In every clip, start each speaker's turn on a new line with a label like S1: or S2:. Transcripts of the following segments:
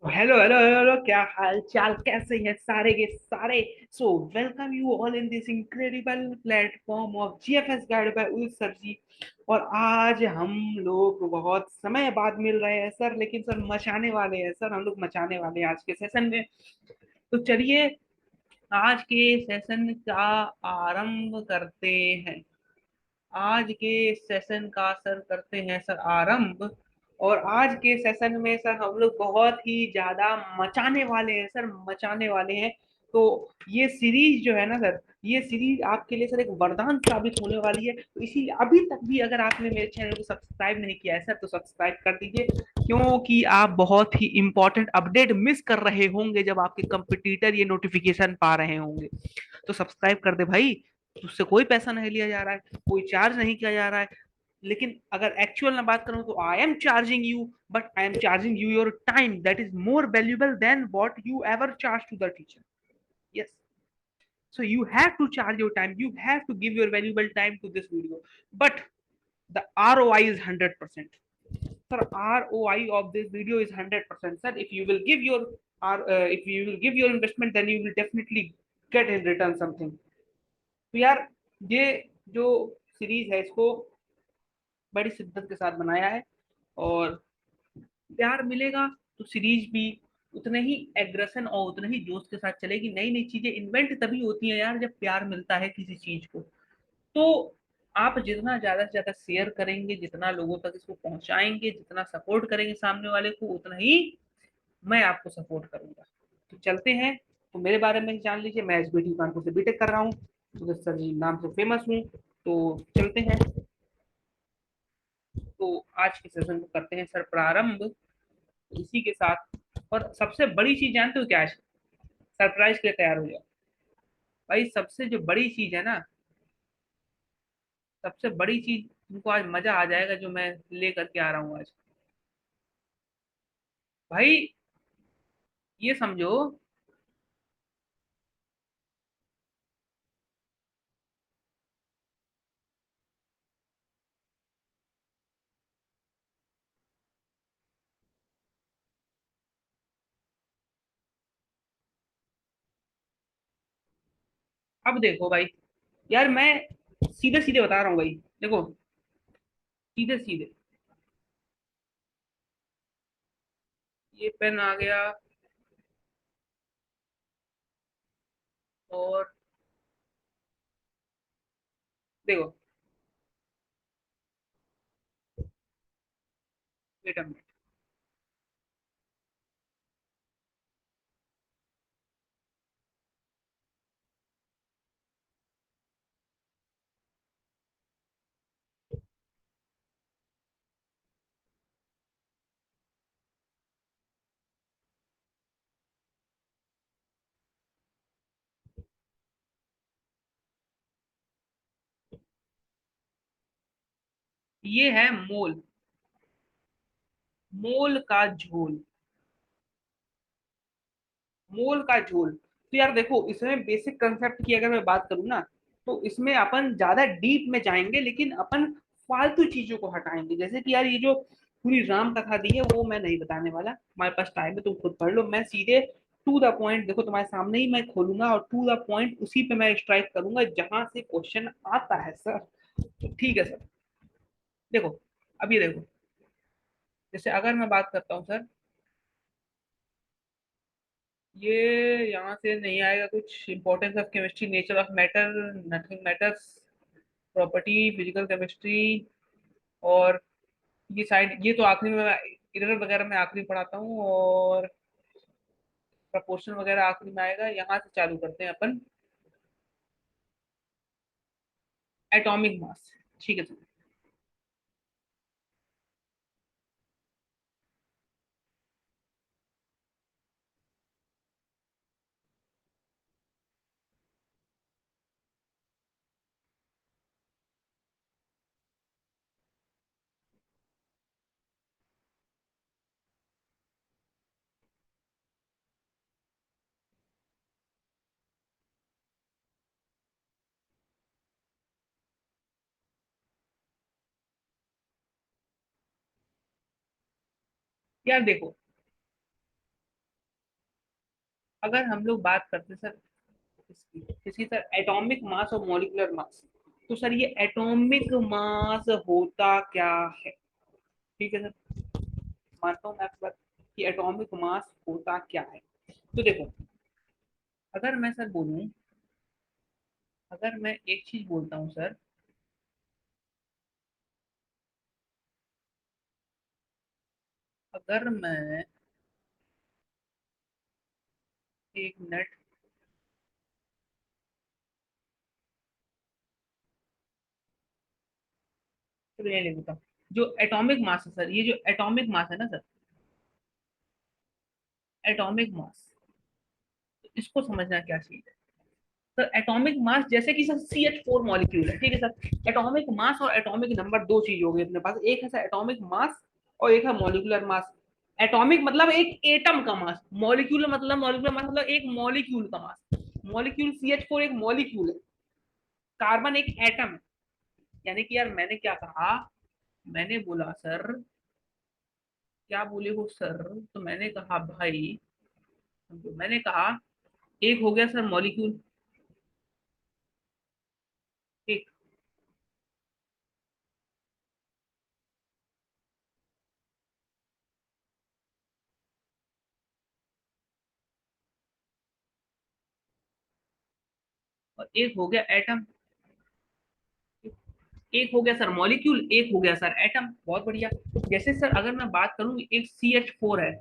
S1: Hello hello hello, क्या हाल चाल, कैसे हैं सारे के सारे। So welcome you all in this incredible platform of GFS guide by Udit sir ji. और आज हम लोग बहुत समय बाद मिल रहे हैं सर, लेकिन सर मचाने वाले हैं सर, हम लोग मचाने वाले हैं आज के सेशन में। तो चलिए आज के सेशन का आरंभ करते हैं। आज के सेशन का सर करते हैं सर आरंभ। और आज के सेशन में सर हम लोग बहुत ही ज्यादा मचाने वाले हैं सर, मचाने वाले हैं। तो ये सीरीज जो है ना सर, ये सीरीज आपके लिए सर एक वरदान साबित होने वाली है। तो इसी अभी तक भी अगर आपने मेरे चैनल को सब्सक्राइब नहीं किया है सर, तो सब्सक्राइब कर दीजिए, क्योंकि आप बहुत ही इंपॉर्टेंट अपडेट मिस कर रहे होंगे जब आपके कंपटीटर ये नोटिफिकेशन पा रहे होंगे। तो सब्सक्राइब कर दे भाई। उससे कोई पैसा नहीं लिया जा रहा है, कोई चार्ज नहीं किया जा रहा है। लेकिन अगर एक्चुअल में बात करूं तो I am charging you, but I am charging you your time that is more valuable than what you ever charge to the teacher. Yes, so you have to charge your time, you have to give your valuable time to this video, but the ROI is 100%. Sir, ROI of this video is 100%. Sir, if you will give your if you will give your investment, then you will definitely get in return something. तो यार, ये जो series है इसको बड़ी शिद्दत के साथ बनाया है, और प्यार मिलेगा तो सीरीज भी उतने ही एग्रेशन और उतने ही जोश के साथ चलेगी। नई नई चीजें इन्वेंट तभी होती हैं यार, जब प्यार मिलता है किसी चीज को। तो आप जितना ज्यादा से ज्यादा शेयर करेंगे, जितना लोगों तक इसको पहुंचाएंगे, जितना सपोर्ट करेंगे सामने वाले को, उतना ही मैं आपको सपोर्ट करूंगा। तो चलते हैं। तो मेरे बारे में जान लीजिए, मैं एसबीटी कानपुर से बीटेक कर रहा हूँ, तो सर जी नाम से फेमस हूँ। तो चलते हैं। तो आज के सेशन को करते हैं सर प्रारंभ इसी के साथ। और सबसे बड़ी चीज जानते हो क्या है? सरप्राइज के लिए तैयार हो जाओ भाई। सबसे जो बड़ी चीज है ना, सबसे बड़ी चीज, तुमको आज मजा आ जाएगा जो मैं लेकर के आ रहा हूँ आज। भाई ये समझो। अब देखो भाई, यार मैं सीधे सीधे बता रहा हूँ भाई। देखो, सीधे सीधे ये पेन आ गया। और देखो, वेट अ मिनट। ये है मोल, मोल का झोल, मोल का झोल। तो यार देखो, इसमें बेसिक कंसेप्ट की अगर मैं बात करूँ ना, तो इसमें अपन ज्यादा डीप में जाएंगे, लेकिन अपन फालतू चीजों को हटाएंगे। जैसे कि यार, ये जो पूरी राम कथा दी है वो मैं नहीं बताने वाला, हमारे पास टाइम है, तुम खुद पढ़ लो। मैं सीधे टू द पॉइंट, देखो तुम्हारे सामने ही मैं खोलूंगा और टू द पॉइंट उसी पे मैं स्ट्राइक करूंगा जहां से क्वेश्चन आता है सर। तो ठीक है सर। देखो, अभी देखो, जैसे अगर मैं बात करता हूँ सर, ये यहाँ से नहीं आएगा कुछ। Importance of chemistry, nature of matter, nothing matters, property, physical chemistry. और ये साइड, ये तो आखिरी में इधर वगैरह में आखिरी पढ़ाता हूँ। और प्रपोर्शन वगैरह आखिरी में आएगा। यहाँ से चालू करते हैं अपन, एटॉमिक मास। ठीक है सर। यार देखो, अगर हम लोग बात करते सर किसी सर एटॉमिक मास और मॉलिक्यूलर मास, तो सर ये एटॉमिक मास होता क्या है? ठीक है सर, मानता हूँ मैं आपकी बात कि एटॉमिक मास होता क्या है। तो देखो, अगर मैं सर बोलूं, अगर मैं एक चीज बोलता हूँ सर, अगर मैं एक मिनट तो ये लिख देता हूँ। जो एटॉमिक मास है सर, ये जो एटॉमिक मास है ना सर, एटॉमिक मास, इसको समझना क्या चीज है। सर एटॉमिक मास जैसे कि सर CH4 मॉलिक्यूल है, ठीक है सर। एटॉमिक मास और एटॉमिक नंबर दो चीज हो गई अपने पास, एक है सर एटॉमिक मास और एक है मॉलिक्यूलर मास। एटॉमिक मतलब एक एटम का मास, मॉलिक्यूलर मास मतलब एक मॉलिक्यूल का मास। मॉलिक्यूल CH4 एक मॉलिक्यूल है, कार्बन एक एटम है। यानी कि यार मैंने क्या कहा, मैंने बोला सर, क्या बोले हो सर, तो मैंने कहा भाई, मैंने कहा एक हो गया सर मॉलिक्यूल, एक, और एक हो गया एटम। एक हो गया सर मॉलिक्यूल, एक हो गया सर एटम, बहुत बढ़िया। जैसे सर अगर मैं बात करूं, एक CH4 है,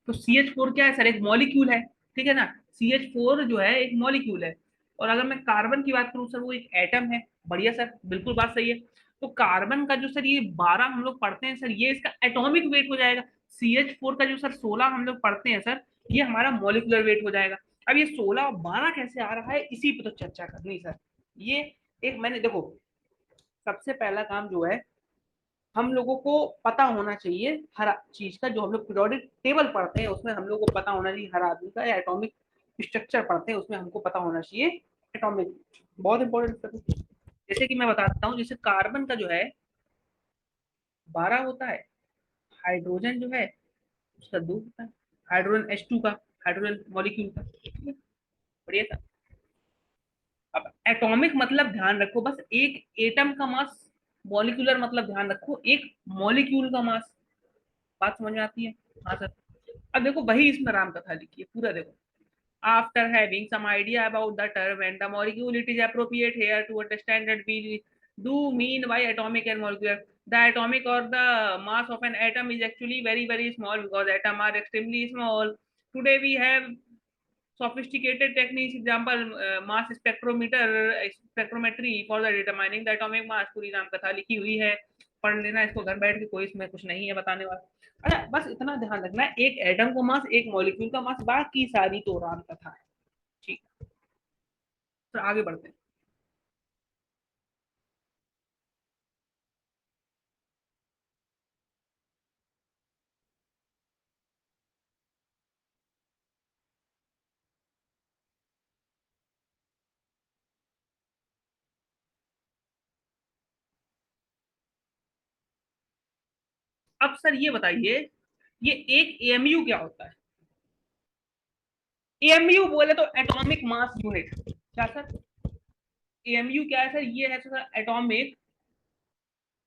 S1: तो CH4 क्या है सर, एक मॉलिक्यूल है, ठीक है ना। CH4 जो है एक मॉलिक्यूल है। और अगर मैं कार्बन की बात करूं सर, वो एक एटम है। बढ़िया सर, बिल्कुल बात सही है। तो कार्बन का जो सर ये 12 हम लोग पढ़ते हैं सर, ये इसका एटॉमिक वेट हो जाएगा। CH4 का जो सर 16 हम लोग पढ़ते हैं सर, ये हमारा मॉलिकुलर वेट हो जाएगा। अब ये 16 और 12 कैसे आ रहा है, इसी पे तो चर्चा करनी सर। ये एक मैंने देखो, सबसे पहला काम जो है, हम लोगों को पता होना चाहिए हर चीज का। जो हम लोग पीरियोडिक टेबल पढ़ते हैं उसमें हम लोग को पता होना चाहिए हर आदमी का, या एटॉमिक स्ट्रक्चर पढ़ते हैं उसमें हमको पता होना चाहिए एटॉमिक। बहुत इंपॉर्टेंट। जैसे कि मैं बताता हूँ, जैसे कार्बन का जो है 12 होता है, हाइड्रोजन जो है उसका 2 होता है, हाइड्रोजन H2 का, हाइड्रोजन मॉलिक्यूल का, ठीक है, बढ़िया था। अब एटॉमिक मतलब ध्यान रखो बस एक एटम का मास, मॉलिक्यूलर मतलब ध्यान रखो एक मॉलिक्यूल का मास। बात समझ में आती है? हाँ सर। अब देखो वही इसमें राम कथा लिखी है पूरा, देखो। After having some idea about the term and the molecule, it is appropriate here to understand that we do mean by atomic and molecular. The atomic or the mass of an atom is actually very very small because atoms are extremely small. Today we have sophisticated techniques, example mass spectrometer, spectrometry for the determining the atomic mass। पूरी राम कथा लिखी हुई है, पढ़ लेना इसको घर बैठ के, कोई इसमें कुछ नहीं है बताने वाला। अरे बस इतना ध्यान रखना है, एक एटम का मास एक मॉलिक्यूल का मास, बाकी सारी तो राम कथा है। ठीक है, तो आगे बढ़ते हैं। अब सर ये बताइए, ये एक एएमयू क्या होता है? एएमयू बोले तो एटॉमिक मास यूनिट। क्या सर? एएमयू क्या है सर? ये है sir atomic,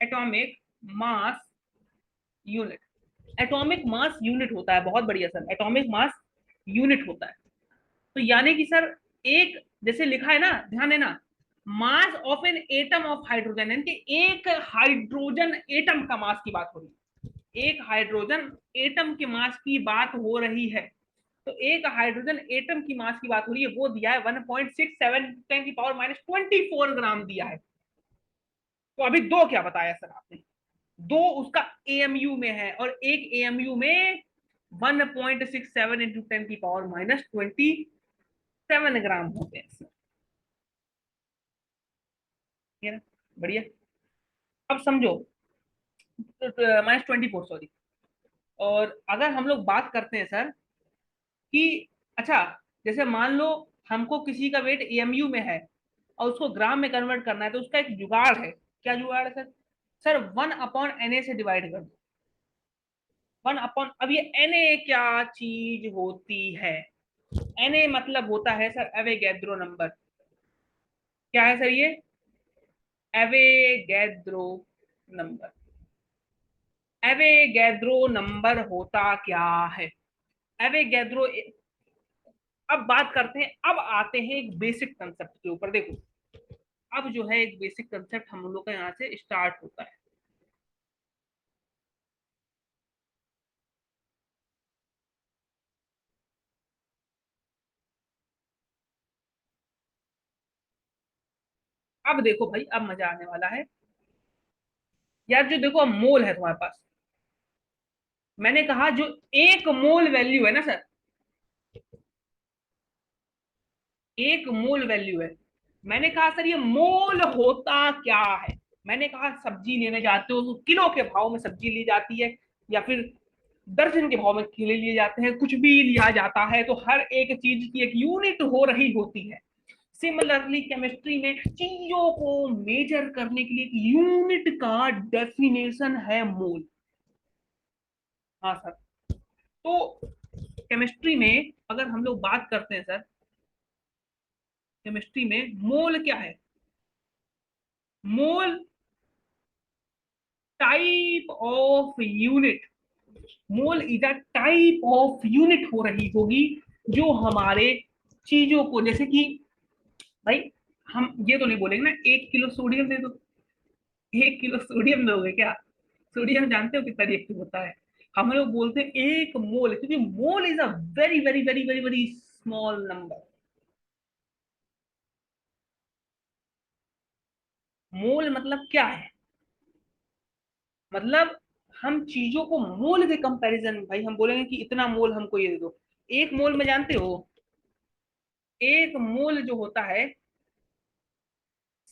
S1: atomic mass unit. Atomic mass unit होता है, बहुत बढ़िया सर, एटॉमिक मास यूनिट होता है। तो यानी कि सर एक, जैसे लिखा है ना, ध्यान देना, mass of an atom of hydrogen, यानी कि एक हाइड्रोजन एटम का मास की बात हो रही है, एक हाइड्रोजन एटम के मास की बात हो रही है। तो एक हाइड्रोजन एटम की मास की बात हो रही है, वो दिया है 1.67 टेन की पावर -24 ग्राम दिया है। तो अभी दो क्या बताया सर आपने? दो उसका एएमयू में है, और एक एएमयू में 1.67 इंटू टेन की पावर -27 ग्राम होते हैं। है ना, बढ़िया। अब समझो, -24, सॉरी। और अगर हम लोग बात करते हैं सर कि, अच्छा, जैसे मान लो हमको किसी का वेट एएमयू में है और उसको ग्राम में कन्वर्ट करना है, तो उसका एक जुगाड़ है। क्या जुगाड़ है सर? सर 1/Na से डिवाइड कर दो। 1 अपॉन, अब ये Na क्या चीज होती है? Na मतलब होता है सर एवोगैड्रो नंबर। क्या है सर ये? Avogadro number. एवोगैड्रो नंबर होता क्या है? एवोगैड्रो। अब बात करते हैं, अब आते हैं एक बेसिक कंसेप्ट के ऊपर। देखो, अब जो है एक बेसिक कंसेप्ट हम लोग का यहाँ से स्टार्ट होता है। अब देखो भाई, अब मजा आने वाला है यार। जो देखो मोल है तुम्हारे पास, मैंने कहा जो एक मोल वैल्यू है ना सर, एक मोल वैल्यू है। मैंने कहा सर ये मोल होता क्या है? मैंने कहा सब्जी लेने जाते हो तो किलो के भाव में सब्जी ली जाती है, या फिर दर्जन के भाव में केले लिए जाते हैं, कुछ भी लिया जाता है तो हर एक चीज की एक यूनिट हो रही होती है। सिमिलरली केमिस्ट्री में चीजों को मेजर करने के लिए एक यूनिट का डेफिनेशन है मोल। हाँ सर। तो केमिस्ट्री में अगर हम लोग बात करते हैं सर, केमिस्ट्री में मोल क्या है? Mole type of unit. Mole is a type of unit हो रही होगी जो हमारे चीजों को, जैसे कि भाई हम ये तो नहीं बोलेंगे ना 1 किलो सोडियम दे दो। 1 किलो सोडियम दोगे क्या? सोडियम जानते हो कितना रिएक्टिव होता है? हम लोग बोलते हैं 1 मोल, क्योंकि mole is a very very very very very small number. Mole मतलब क्या है? मतलब हम चीजों को मोल के कंपैरिजन में, भाई हम बोलेंगे कि इतना मोल हमको ये दे दो। 1 मोल में जानते हो, 1 मोल जो होता है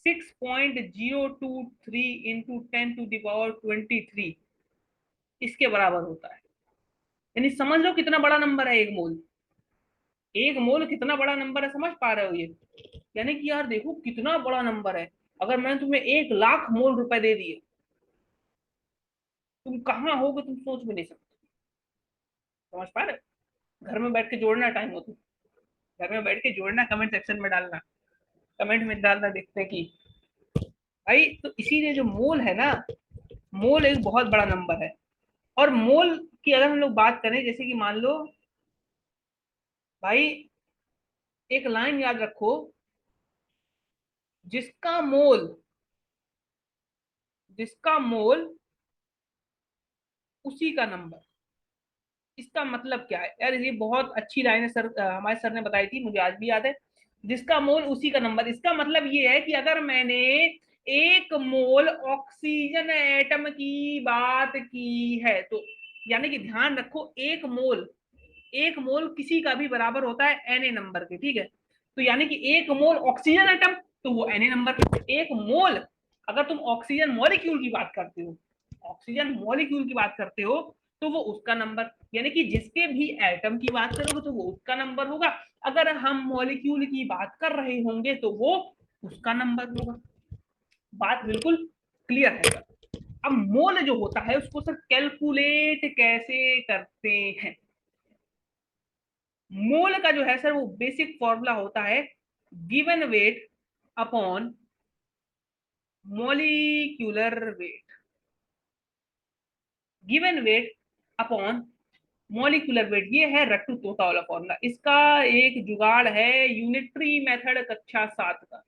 S1: 6.023 इंटू 10⁻23 इसके बराबर होता है। यानी समझ लो कितना बड़ा नंबर है 1 मोल। 1 मोल कितना बड़ा नंबर है, समझ पा रहे हो ये? यानी कि यार देखो कितना बड़ा नंबर है। अगर मैंने तुम्हें 1 लाख मोल रुपए दे दिए, तुम कहाँ होगे तुम सोच भी नहीं सकते। समझ पा रहे हो? घर में बैठ के जोड़ना, टाइम हो तो घर में बैठ के जोड़ना, कमेंट सेक्शन में डालना, कमेंट में डालना, देखते हैं कि भाई। तो इसीलिए जो मोल है ना, मोल एक बहुत बड़ा नंबर है। और मोल की अगर हम लोग बात करें, जैसे कि मान लो भाई, एक लाइन याद रखो, जिसका मोल, जिसका मोल उसी का नंबर। इसका मतलब क्या है यार? ये बहुत अच्छी लाइन है सर, हमारे सर ने बताई थी, मुझे आज भी याद है। जिसका मोल उसी का नंबर, इसका मतलब ये है कि अगर मैंने 1 मोल ऑक्सीजन एटम की बात की है तो, यानी कि ध्यान रखो 1 मोल, 1 मोल किसी का भी बराबर होता है Na नंबर के, ठीक है? तो यानी कि 1 मोल ऑक्सीजन एटम, तो वो Na नंबर। 1 मोल अगर तुम ऑक्सीजन मॉलिक्यूल की बात करते हो, ऑक्सीजन मॉलिक्यूल की बात करते हो, तो वो उसका नंबर। यानी कि जिसके भी एटम की बात करोगे तो वो उसका नंबर होगा। अगर हम मॉलिक्यूल की बात कर रहे होंगे तो वो उसका नंबर होगा। बात बिल्कुल क्लियर है सर। अब मोल जो होता है उसको सर कैलकुलेट कैसे करते हैं? मोल का जो है सर वो बेसिक फॉर्मूला होता है given weight upon molecular weight. Given weight upon molecular weight, ये है रट्टू तोता वाला फॉर्मूला। इसका एक जुगाड़ है यूनिटरी मेथड कक्षा 7 का।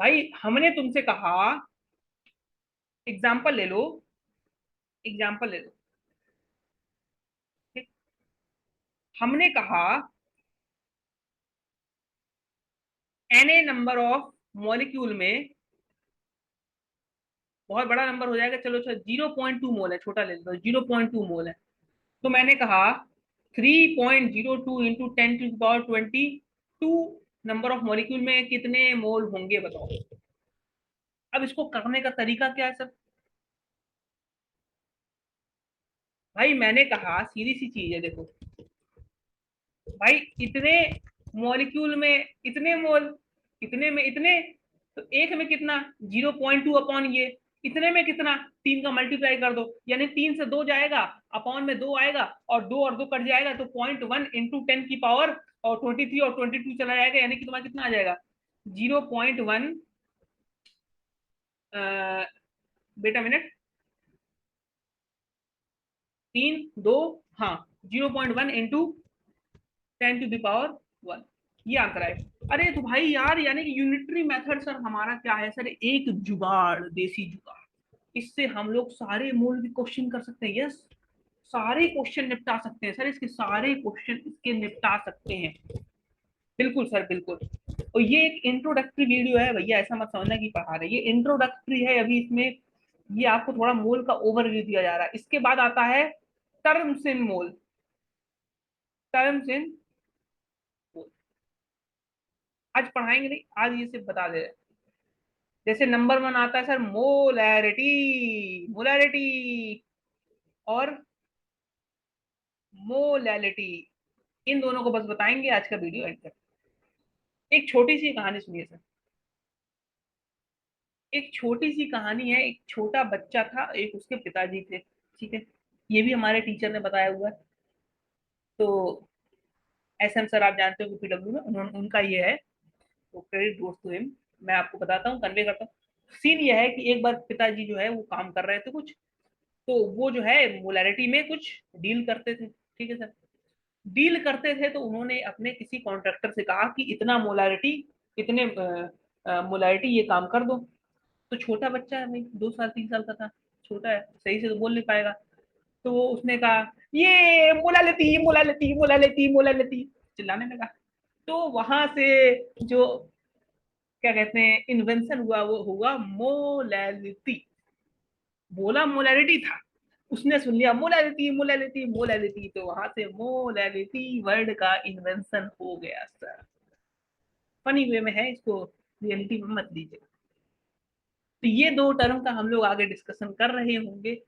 S1: भाई हमने तुमसे कहा, एग्जाम्पल ले लो, एग्जाम्पल ले लो, ठीक? हमने कहा Na नंबर ऑफ मॉलिक्यूल में, बहुत बड़ा नंबर हो जाएगा, चलो चलो 0.2 मोल है, छोटा ले लो, 0.2 मोल है। तो मैंने कहा 3.02 इंटू 10⁻22 नंबर ऑफ मॉलिक्यूल में कितने मोल होंगे बताओ। अब इसको करने का तरीका क्या है सर? भाई मैंने कहा सीधी सी चीज है, देखो भाई, इतने मॉलिक्यूल में इतने मोल, इतने में इतने, तो एक में कितना, 0.2 अपॉन ये, इतने में कितना, 3 का मल्टीप्लाई कर दो, यानी 3 से 2 जाएगा, अपॉन में 2 आएगा, और 2 कट जाएगा, तो 0.1 इंटू 10 की पावर और 23 और 22 चला जाएगा, यानी कि तुम्हारा कितना आ जाएगा 0.1, बेटा मिनट, 3 2, हाँ 0.1 इंटू 10⁻1, ये आंसर है। अरे तो भाई यार, यानी कि यूनिटरी मेथड सर हमारा क्या है सर, एक जुगाड़, देसी जुगाड़, इससे हम लोग सारे मोल भी क्वेश्चन कर सकते हैं। यस, सारे क्वेश्चन निपटा सकते हैं सर, इसके सारे क्वेश्चन इसके निपटा सकते हैं। बिल्कुल सर, बिल्कुल। और ये एक इंट्रोडक्टरी वीडियो है भैया, ऐसा मत समझना कि पढ़ा रहे, ये इंट्रोडक्टरी है। अभी इसमें ये आपको थोड़ा मोल का ओवरव्यू दिया जा रहा है। इसके बाद आता है terms in mole, terms in मोल आज पढ़ाएंगे नहीं, आज ये सिर्फ बता दे रहे हैं। जैसे नंबर 1 आता है सर मोलैरिटी, मोलैरिटी और मोलैलिटी, इन दोनों को बस बताएंगे आज का वीडियो एंड तक। एक छोटी सी कहानी सुनिए सर, एक छोटी सी कहानी है। एक छोटा बच्चा था, एक उसके पिताजी थे, ठीक है, ये भी हमारे टीचर ने बताया हुआ है। तो एसएम सर आप जानते हो कि पीडब्ल्यू में उन्होंने, उनका ये है, तो क्रेडिट गोज टू हिम। मैं आपको बताता हूँ, कन्वे करता हूँ। सीन ये है कि एक बार पिताजी जो है वो काम कर रहे थे कुछ, तो वो जो है मोलैरिटी में कुछ डील करते थे, ठीक है सर। डील करते थे तो उन्होंने अपने किसी कॉन्ट्रैक्टर से कहा कि इतना मोलैरिटी, इतने मोलैरिटी ये काम कर दो। तो छोटा बच्चा है भाई, 2 साल 3 साल का था, छोटा है, सही से तो बोल नहीं पाएगा। तो वो उसने कहा ये मोला लेती, मोला लेती, मोला लेती, मोला लेती, चिल्लाने लगा। तो वहां से जो क्या कहते हैं इन्वेंशन हुआ, वो हुआ मोलैलिटी। बोला मोलैलिटी था, उसने सुन लिया मोलैलिटी, मोलैलिटी, मोलैलिटी, तो वहां से मोलैलिटी वर्ड का इन्वेंशन हो गया सर। फनी वे में है, इसको रियलिटी में मत लीजिए। तो ये 2 टर्म का हम लोग आगे डिस्कशन कर रहे होंगे।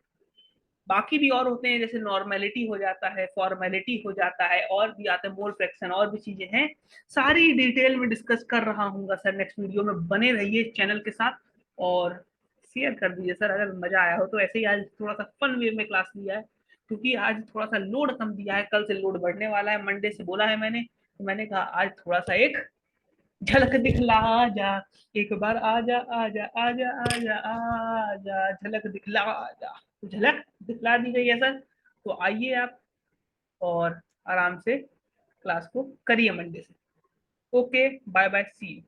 S1: बाकी भी और होते हैं, जैसे नॉर्मेलिटी हो जाता है, फॉर्मेलिटी हो जाता है, और भी आते हैं मोल फ्रैक्शन, और भी चीजें हैं। सारी डिटेल में डिस्कस कर रहा हूँ सर नेक्स्ट वीडियो में, बने रहिए चैनल के साथ और शेयर कर दीजिए सर अगर मजा आया हो तो। ऐसे ही आज थोड़ा सा फन वे में क्लास लिया है, क्योंकि आज थोड़ा सा लोड कम दिया है, कल से लोड बढ़ने वाला है, मंडे से बोला है मैंने, तो मैंने कहा आज थोड़ा सा एक झलक दिखला जा, एक बार आजा आजा आजा आजा आजा, झलक दिखला जा। तो झलक दिखला दी गई है सर, तो आइए आप और आराम से क्लास को करिए मंडे से। Okay, bye bye, see you.